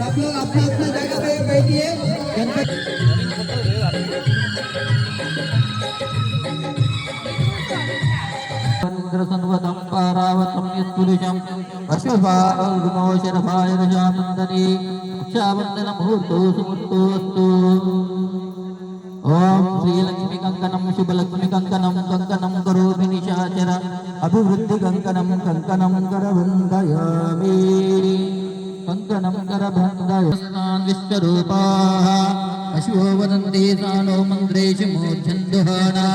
आप लोग अपना अपना जगह पे बैठिए। गणपति सर्वदं पारावतं यत्पुरुषं अश्वभावशरभाय रजामन्दने रक्षाबन्धनमुहूर्तो सुमुहूर्तोऽस्तु। ओम श्रीलक्ष्मी कंकणं शुभलक्ष्मी कंकणं कंकणं करोमि निशाचर अभिवृद्धि कंकणं कंकणं करवन्दयामि कंकणं करवन्दयामि विश्वरूपाः अश्वो वदन्ति सानो मन्त्रेषु मूर्छन्दुहाना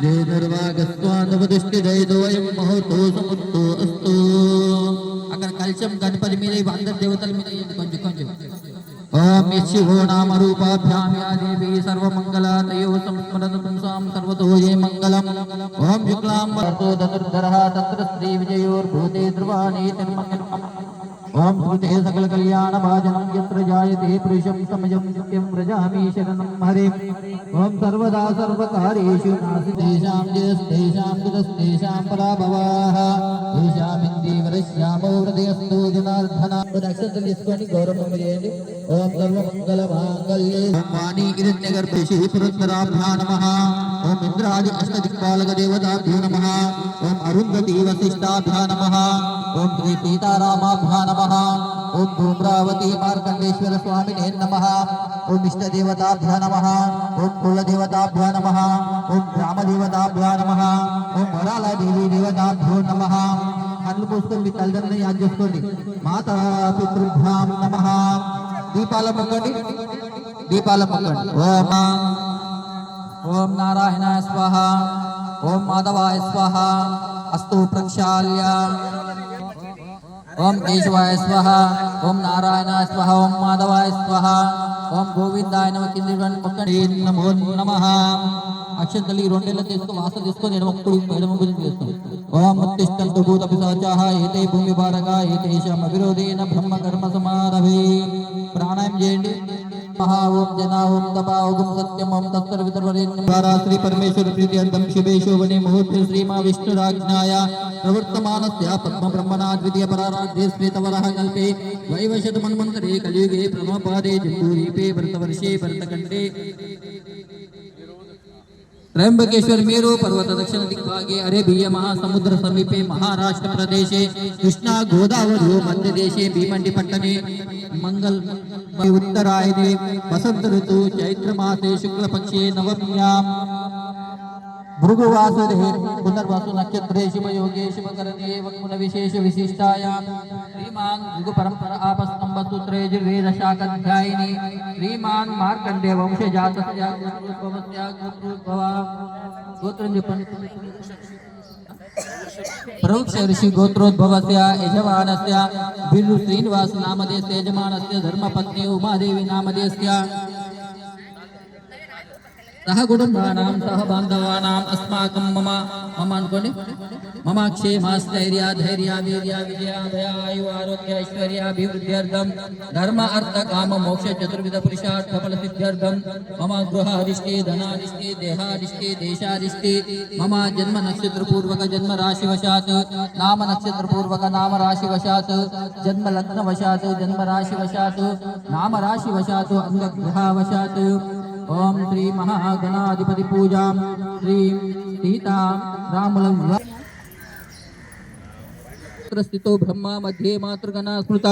ये निर्वागस्त्वानुपदिष्टिदयितोऽयं मुहूर्तो समुहूर्तो अस्तु। अगर कलशं गणपति మీద అందరి దేవతల మీద కొంచెం కొంచెం ओम शिवो नाम रूपाभ्यां या देवी सर्वमंगलातयो संस्मरतु पुंसां सर्वतो ये मंगलम्। ओम शुक्लां वरदो धनुर्धरः तत्र श्री विजयोर्भूते ध्रुवाणि तन्मन्यम्। ओम श्रुते सकल कल्याण भाजनं यत्र जायते पुरुषं समजं नित्यं व्रजामि शरणं हरिम्। ओम सर्वदा सर्वकार्येषु नास्तेषां जयस्तेषां कुतस्तेषां पराभवाः येषामिन्दीवरश्यामो हृदयस्थो जनार्दन। अक्षतలు తీసుకొని గౌరవం చేయండి। ओम सर्वमंगलमांगल्ये वाणी हिरण्यगर्भेषु पुरन्दराभ्यां नमः। ओम इंद्रादि अष्टदिक्पालक देवताभ्यो नमः। ओम अरुन्धती वसिष्ठाभ्यां नमः। ओम श्री सीतारामाभ्यां नमः। ओम धूम्रावती मार्कंडेश्वर स्वामिने नमः। ओम इष्टदेवताभ्यां नमः। ओम कुलदेवताभ्यां नमः। ओम ग्रामदेवताभ्यां नमः। ओम वराल देवी देवताभ्यो नमः। కళ్ళు మూసుకొని తల్లిదండ్రులను యాద్ చేసుకోండి। మాతా పితృభ్యాం నమః। దీపాల మొక్కండి దీపాల మొక్కండి। ఓం నారాయణాయ స్వాహ ఓం మాధవాయ స్వాహ అస్తు ప్రక్షాళ్య ఓం కేశవాయ స్వాహ ఓం నారాయణాయ స్వాహ ఓం మాధవాయ స్వాహ ఓం గోవిందాయ నమః। కింది మొక్కండి। నమో నమః। అక్షంతలి రెండేళ్ళ తీసుకు వాసన తీసుకొని ఎడమొక్కడు ఎడమొక్కడు చేసుకోండి। ओम उत्तिष्ठन्तु भूतपिशाचाः एते भूमिभारका एतेषाम् अविरोधेन ब्रह्म कर्म समारभे। प्राणायाम చేయండి। महा ओम जना ओम तपा ओम सत्यम ओम तत्सर्ववितर्वरेण्यं द्वारा श्री परमेश्वर प्रीत्यर्थं शुभे शोभने मुहूर्ते श्रीमा विष्णुराज्ञाय प्रवर्तमानस्य पद्मब्रह्मणा द्वितीय पराराध्ये श्वेतवरः कल्पे वैवशतमन्वन्तरे कलियुगे प्रणवपादे जम्बूदीपे भरतवर्षे भरतखण्डे त्र्यंबकेश्वर मेरु पर्वत दक्षिण दिग्भागे अरेबिया महासमुद्र समीपे महाराष्ट्र प्रदेशे कृष्णा गोदावरी मध्य देशे भीमंडी पट्टने मंगल उत्तरायणे वसंत ऋतु चैत्र मासे शुक्ल पक्षे नवम्यां भृगुवासरे पुनर्वासु नक्षत्रे शुभ योगे शुभ करणे वक्मुन विशेष विशिष्टायां श्रीमान भृगु परंपरा आपस्तंभ सूत्रे यजुर्वेद शाखाध्यायिनी श्रीमान मार्कंडे वंश जातस्य गोत्रोद्भवस्य गोत्रं प्रवक्ष ऋषि गोत्रोद्भवस्य यजमानस्य बिल्लु श्रीनिवास नामधेयस्य यजमानस्य धर्मपत्नी उमादेवी नामधेयस्य सह कुटुंबानां सह बांधवानां अस्माकं मम अनुकोंడి मम क्षेमस्थैर्य धैर्य वीर्य विजय दया आयु आरोग्य ऐश्वर्य अभिवृद्ध्यर्थं धर्म अर्थ काम मोक्ष चतुर्विध पुरुषार्थ फल सिद्ध्यर्थं मम गृहादिष्टे धनादिष्टे देहादिष्टे देशादिष्टे मम जन्म नक्षत्र पूर्वक जन्म राशि वशात् नाम नक्षत्र पूर्वक नाम राशि वशात् जन्म लग्न वशात् जन्म राशि वशात् नाम राशि वशात् अंग ग्रह वशात् ओम श्री महागणाधिपति पूजा श्री सीता रामलम स्थितो ब्रह्मा मध्ये मातृगणा स्मृता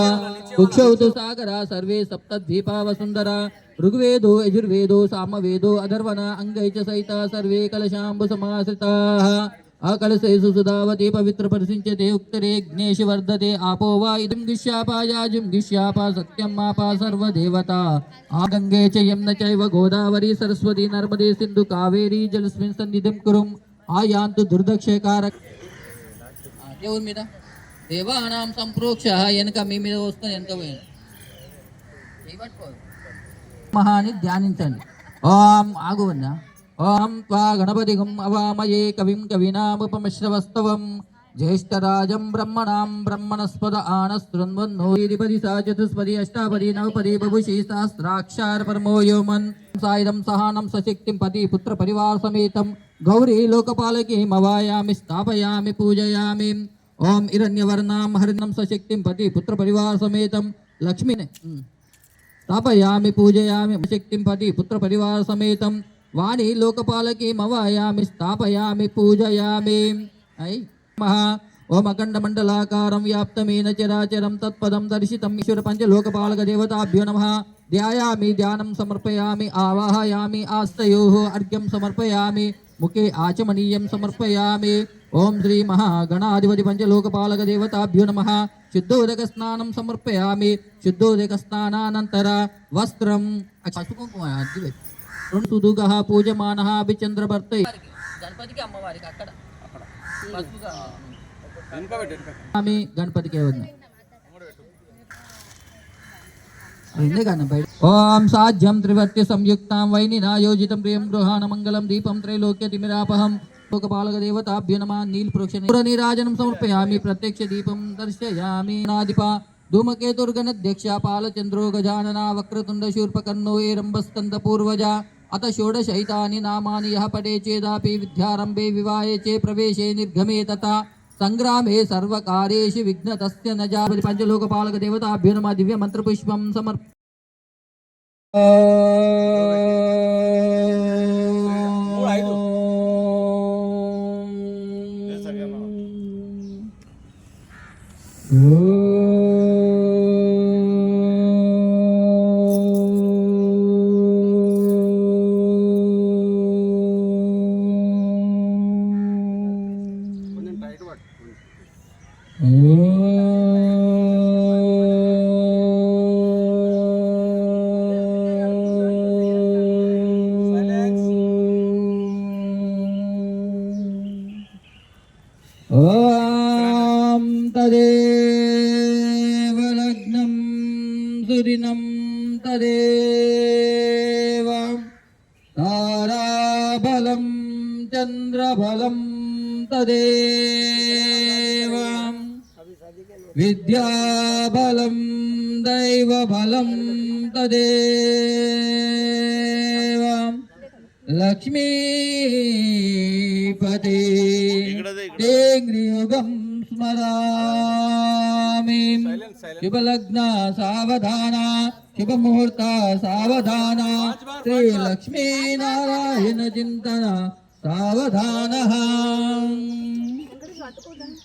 कुक्षौ तु सागरा सर्वे सप्तद्वीपा वसुंधरा ऋग्वेदो यजुर्वेदो सामवेदो अधर्वण अंगै च सहिता सर्वे कलशाम्बु समाश्रिताः आकलसेषु सुधावति पवित्र परिसिञ्चते उत्तरे अग्नेषु वर्धते आपो वा इदं गिष्यापायाजुं गिष्यापा सत्यं मापा सर्वदेवता आगङ्गे च यमुना चैव गोदावरी सरस्वती नर्मदे सिन्धु कावेरी जलस्मिन् सन्निधिं कुरुम् आयान्तु दुर्दक्षकारक దేవుని మీద దేవానాం సంప్రోక్ష వెనక మీ మీద వస్తుంది వెనక పోయాను మహాని ధ్యానించండి ఓం ఆగువన్నా ఓం త్వా గణపతిగం అవామయే కవిం కవినాముపమశ్రవస్తవం జ్యేష్ఠరాజం బ్రహ్మణాం బ్రహ్మణస్పద ఆనస్తృన్వన్నోపది సా చతుస్పది అష్టాపది నవపది బభుషి సహస్రాక్షార పరమో యోమన్ సాయుధం సహానం సశక్తిం పతి పుత్ర పరివార సమేతం గౌరీ లోకపాలకీమవాయామి స్థాపయామి పూజయామి ఓం హిరణ్యవర్ణాం హరిణం సశక్తిం పతి పుత్ర పరివార సమేతం లక్ష్మీని స్థాపయామి పూజయామి శక్తిం పతి పుత్ర పరివార సమేతం వాణి లోకపాలకీమవాయామి స్థాపయామి పూజయామి ఐ మహా ఓం అఖండ మండలాకారం వ్యాప్తమేన చరాచరం తత్పదం దర్శితం ఈశ్వర పంచలోకపాలక దేవతాభ్యో నమః ధ్యాయామి ధ్యానం సమర్పయామి ఆవాహయామి ఆస్తయోః అర్ఘ్యం సమర్పయామి ముఖే ఆచమనీయం సమర్పయామి ఓం శ్రీ మహాగణాధిపతి పంచలోకపాలక దేవతాభ్యో నమః శుద్ధోదక స్నానం సమర్పయామి శుద్ధోదక స్నానానంతర వస్త్రం సుదుగః పూజమానః అభిచంద్రభర్తై గణపతికి అమ్మవారికి అక్కడ గణపతికి ఓం సాధ్యం త్రివర్త్య సంయుక్తాం వైనినాయోజితం ప్రియం గృహాణ మంగళం దీపం త్రైలోక్యతిమిరాపహం లోకపాలక దేవతాభ్యో నమః నీల్ ప్రోక్షణ నీరాజనం సమర్పయామి ప్రత్యక్ష దీపం దర్శయామి నాదిప ధూమకేతుర్గణధ్యక్ష పాలచంద్రో గజానన వక్రతుండ శూర్పకర్ణో ఏరంబస్కంద పూర్వజ అత షోడశైతాని నామాని యః పఠే చేదాపి విద్యారంభే వివాహే చే ప్రవేశే నిర్గమే తథా సంగ్రామే సర్వకార్యేషు విఘ్నతస్య న జాయతే పంచలోకపాలక దేవతాభ్యో నమః దివ్య మంత్రపుష్పం సమర్ప ఓం తదేవ లగ్నం సుదినం తదేవ తారాబలం చంద్రబలం తదేవ విద్యాబలం దైవబలం తదేవ లక్ష్మీపతి యుగం స్మరామి శుభలగ్న సావధాన శుభముహూర్త సావధాన శ్రీ లక్ష్మీనారాయణ చింతన సావధాన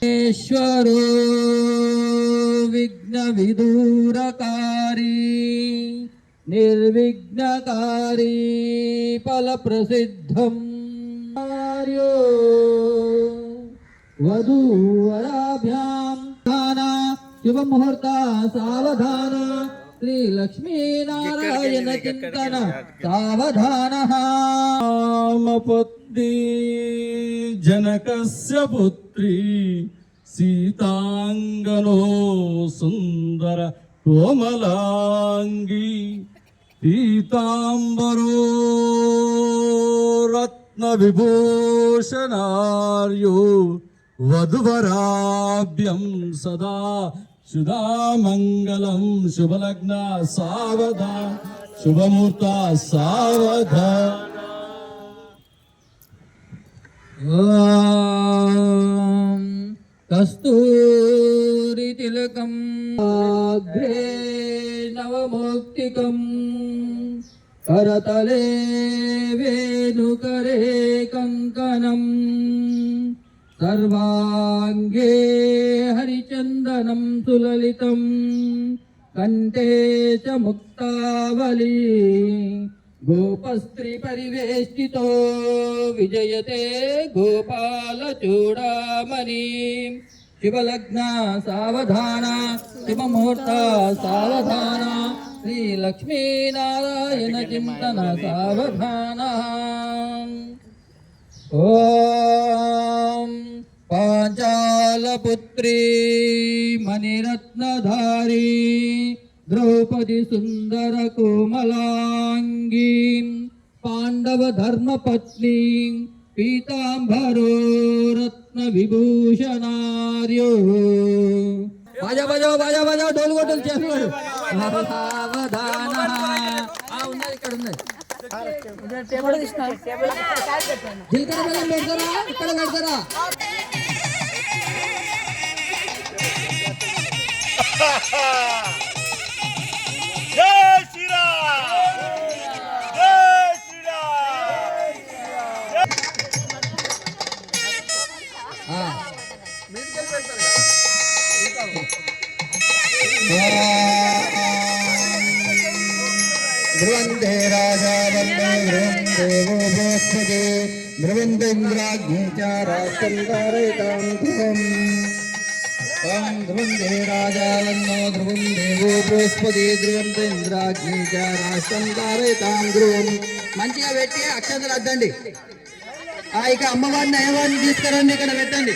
ఈశ్వరో విఘ్న విదూరకారీ నిర్విఘ్నకారీ ఫల ప్రసిద్ధం వధూవరాభ్యాం శుభ ముహూర్త సావధాన శ్రీ లక్ష్మీనారాయణ చింతన సావధాన పత్ని జనకస్య పుత్రి సీతాంగనో సుందర కోమలాంగి పీతాంబరో రత్న విభూషణార్యో వధువరాభ్యం సదా సుధామంగళం శుభలగ్న సావధాన శుభముహూర్త సావధాన కస్తూరి తిలకం అగ్రే నవమౌక్తికం కరతలే వేణుకరే కంకణం సర్వాంగే హరిచందనం సులలితం కంఠే చ ముక్తావళి గోపస్త్రీ పరివేష్టితో విజయతే గోపాల చూడామణి శుభలగ్న సావధాన శుభముహూర్త సావధాన శ్రీ లక్ష్మీనారాయణ చింతన సావధాన ఓం పాంచాలపుత్రీ మణిరత్నధారీ ద్రౌపది సుందర కోమలాంగీ పాండవ ధర్మపత్ని పీతాంబరో రత్న విభూషణార్యో బాజా బాజా బాజా బాజా డోలు కొట్టలు చేస్తున్నాడు సావధాన ఉన్నది ఇక్కడ ఉన్నది జీలకర్ర బెల్లం పెడతారా ఇక్కడ పెడతారా జై శ్రీరామ్ జై ధ్రువందే రాజా వందే ధ్రువం దేవో బృహస్పతి ధ్రువందేంద్రాగ్ని చ రాష్ట్రం ధ్రువం ఓం ధ్రువందే రాజా వన్నో ధ్రువం దేవో బృహస్పతి ధ్రువందేంద్రాగ్ని చ రాష్ట్రం ధారయతాం ధ్రువం మంచిగా పెట్టి అక్షంతలు అద్దండి ఇక అమ్మవారిని అయ్యవారిని తీసుకురండి ఇక్కడ పెట్టండి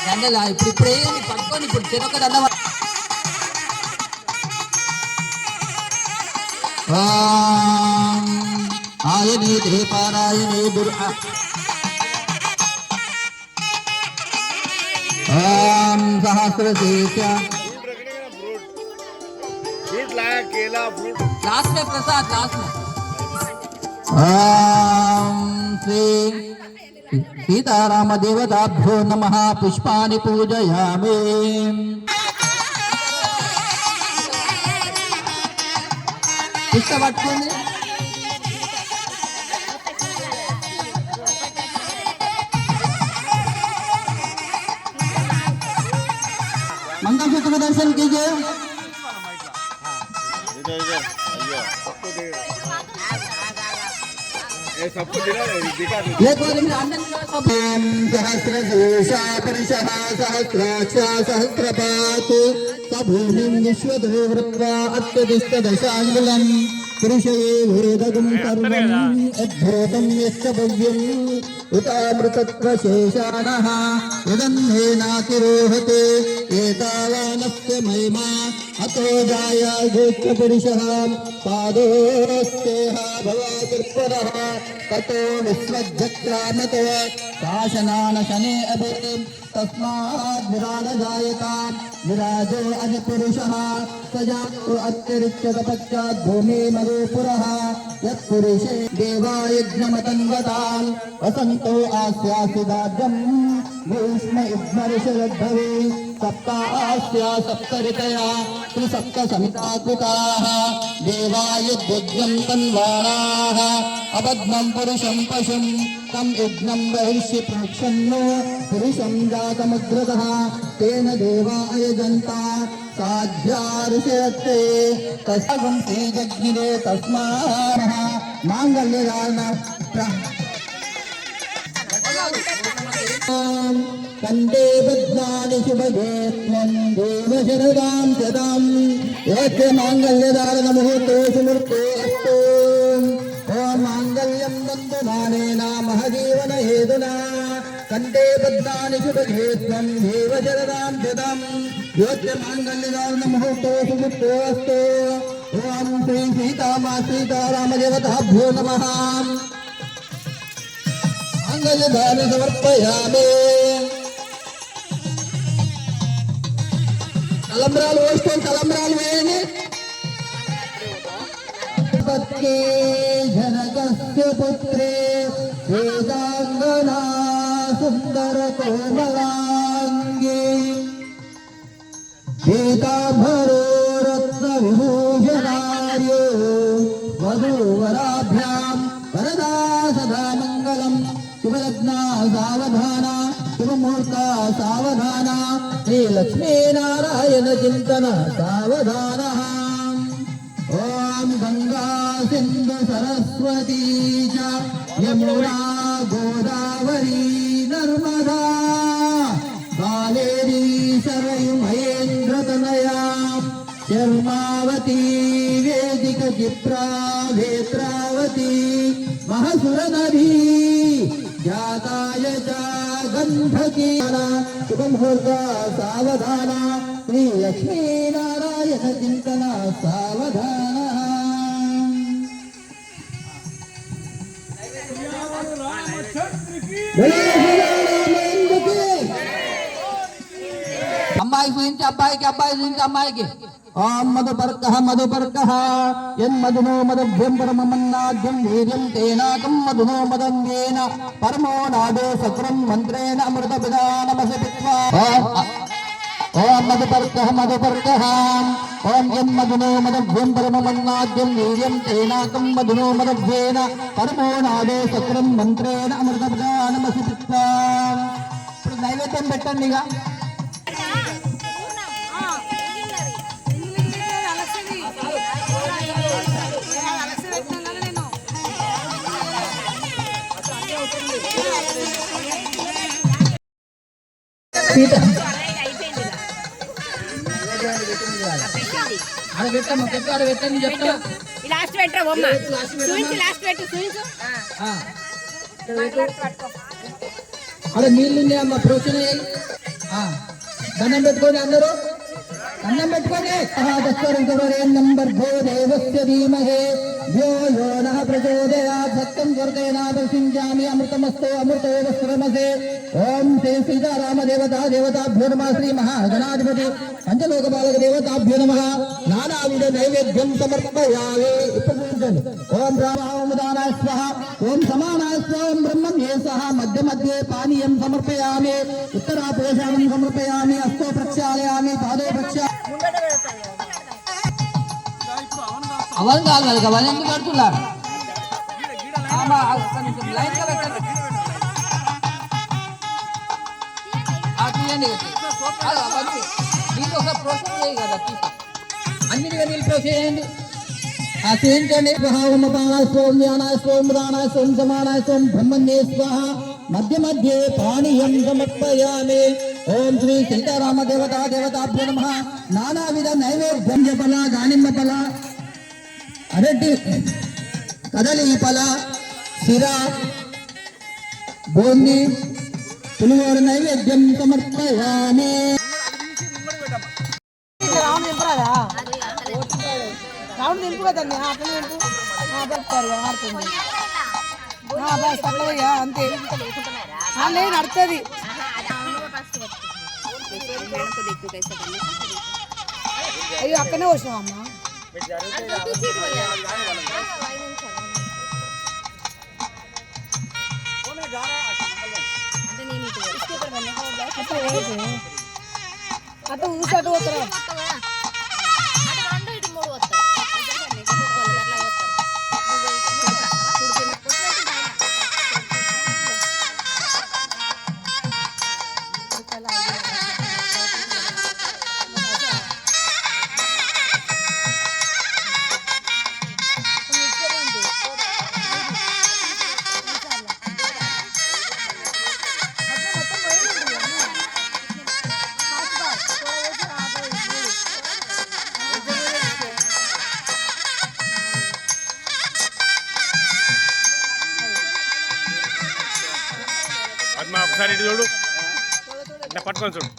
దండలా ఇప్పుడు పట్టుకొని ఇప్పుడు చెరొక దండ ఆయనే దేపారాయణే దుర్ सहस्रशीर्ष फ्रूट लाया केला फ्रूट लास्ट में प्रसाद लास्ट में श्री सीताराम देवताभ्यो नमः पुष्पाणि पूजयामि पुष्प पట్టుకోండి मंगलसूत्र दर्शन कीजिए सबको दिला ये सहस्रशीर्षा परिशः सहस्राक्षा सहस्रपात् सभूमिं विश्वतो वृत्वा अत्यतिष्ठदशाङ्गुलम् पुरुषये वेदगुं सर्वम् अद्भुतं यश्च भव्यम् उतामृतत्वशेषाणः यदन्नेनातिरोहते एतावानस्य महिमा अतो जायागोष्ठपुरुषः पादोस्तेह भवातिर्परः ततो विश्वजक्रामतो शासनानशने अभि तस्माद् विराजजायताम् विराजो अजपुरुषः स जातो अत्यरिच्यत पश्चात् भूमिमदो पुरः यत्पुरुषे देवायज्ञमतन्वताम् वसन्तो आस्यासिदार्जम् भूष्म इद्मरिषद्भवे सप्तास्या सप्तरितया त्रिसप्त समिताकृताः देवायुद्वज्रम् तन्वाणाः अबध्नं पुरुषं पशुं तं यज्ञं बहिष्य प्रोक्षन्नो पुरुषं जातमग्रतः तेन देवा अयजन्ता साध्यार्षयते तस्मं ते जज्ञिरे तस्मात् माङ्गल्यदान कंदे बद्धानि शुभगे त्वं देवशरदां सदां यस्य माङ्गल्यदान मुहूर्ते सुमूर्ते अस्तु ओम माङ्गल्यं दन्तमानेन महजीवन हेतुना कंदे बद्धानि शुभगे त्वं देवशरदां सदां यस्य माङ्गल्यदान मुहूर्ते सुमूर्ते अस्तु ओम श्री सीताराम देवताभ्यो नमः मंगलदान समर्पयामि तलंब्रालु वस्तु तलंब्रालु वेयंడి पत्के जनकस्य पुत्रे वेदांगना सुंदर कोमलांगी पीताम्बरो रत्नविभूषणार्यो वधूवराभ्यां वरदा सदा मङ्गलम् शुभलग्ना सावधाना शुभमुहूर्ता सावधाना श्रीलक्ष्मीनारायण चिन्तन सावधानः ॐ गङ्गा सिन्धु सरस्वती च यमुना गोदावरी नर्मदा कावेरी सरयू महेन्द्रतनया शर्मावती वेदिक क्षिप्रा वेत्रावती महसुरनदी जाताय च गन्धकी शुभमुहूर्ता सावधाना श्री लक्ष्मीनारायण चिंतन सावधाना అమ్మాయి చూపించి అబ్బాయికి అబ్బాయి చూపించి అమ్మాయికి ఓం మధుపర్కః యన్మధునో మదభ్యం పరమమన్నాద్యం వీర్యం తేనాకం మధునో మదంగేన పరమో నాదో సక్రం మంత్రేణ అమృత పిదానమసి పిత్వా ఓం మధుపర్కః ఓం యన్మధునో మదభ్యం పరమమన్నాద్యం వీర్యం తేనాకం మధునో మదభ్యేన పరమో నాదో సక్రం మంత్రేణ అమృత పిదానమసి పిత్వా. ఇప్పుడు నైవేద్యం పెట్టండి ఇక. ఆడ పెట్టమ్మా పెట్టు ఆడ పెట్టండి చెప్తా లాస్ట్ పెట్టరా బొమ్మ చూపించు లాస్ట్ పెట్టు చూపించు ఆడ నీళ్ళుంది అమ్మ ప్రోచన దండం పెట్టుకోండి అందరూ దండం పెట్టుకోండి నంబర్ భో దేవస్య ధీమహే ధ్యో యో నః ప్రచోదయాత్ సత్యం స్వర్గేనా దర్శించామి అమృతమస్తు అమృతో వస్త్రమసే. ఓం శ్రీ సీతారామ దేవతాభ్యో నమః శ్రీ మహాగణాధిపతి పంచలోక బాలక దేవతాభ్యో నమః నానావిధ నైవేద్యం సమర్పయామి. ఇప్పుడు చూడండి ఓం రామావముదానాయ స్వః ఓం సమానాయ స్వః ఓం బ్రహ్మణ్యే సహ మధ్య మధ్యే పానీయం సమర్పయామి ఉత్తరాపేషామం సమర్పయామి హస్తో ప్రక్షాళయామి పాదో ప్రక్షాళయామి. అవన్నీ కాదు కదా అవన్నీ ఎందుకు కడుతున్నారు లైన్ గా పెట్టండి అవన్నీ నీకు ఒక ప్రోత్సాహం చేయి కదా అన్నిటిగా నీళ్ళు ప్రోత్సహించండి చేయించండి. స్వహాయ స్వం జ్ఞానాయ స్వం దానాయ స్వం సమానాయ స్వం బ్రహ్మణ్యే స్వః మధ్య మధ్యే పానీయం సమర్పయామి. ఓం శ్రీ సీతారామ దేవతాభ్యో నమః నానావిధ నైవేద్యం ఫల దానిమ్మ ఫల అరటి కదలి ఫల సిర బోంది పులిహోర నైవేద్యం సమర్పయామి. రౌండ్ నింపు కదండి అట్లా నింపు పలుపుతారు ఆడుతుంది అంతే లేదు నడుతుంది. అయ్యో అక్కడనే వచ్చినాం అమ్మ అటు ఊసి అటు పోతారా పద్మ ఒకసారి ఇటు చూడు ఇట్లా పట్టుకొని చూడు.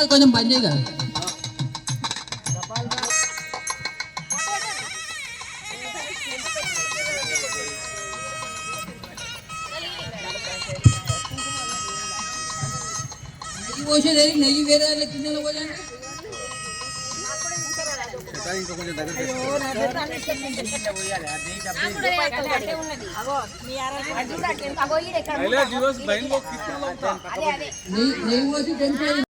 కొంచెం పని చేయగా నెయ్యి పోసేది నెయ్యి వేరే కింద పోసండి నెయ్యి పోసి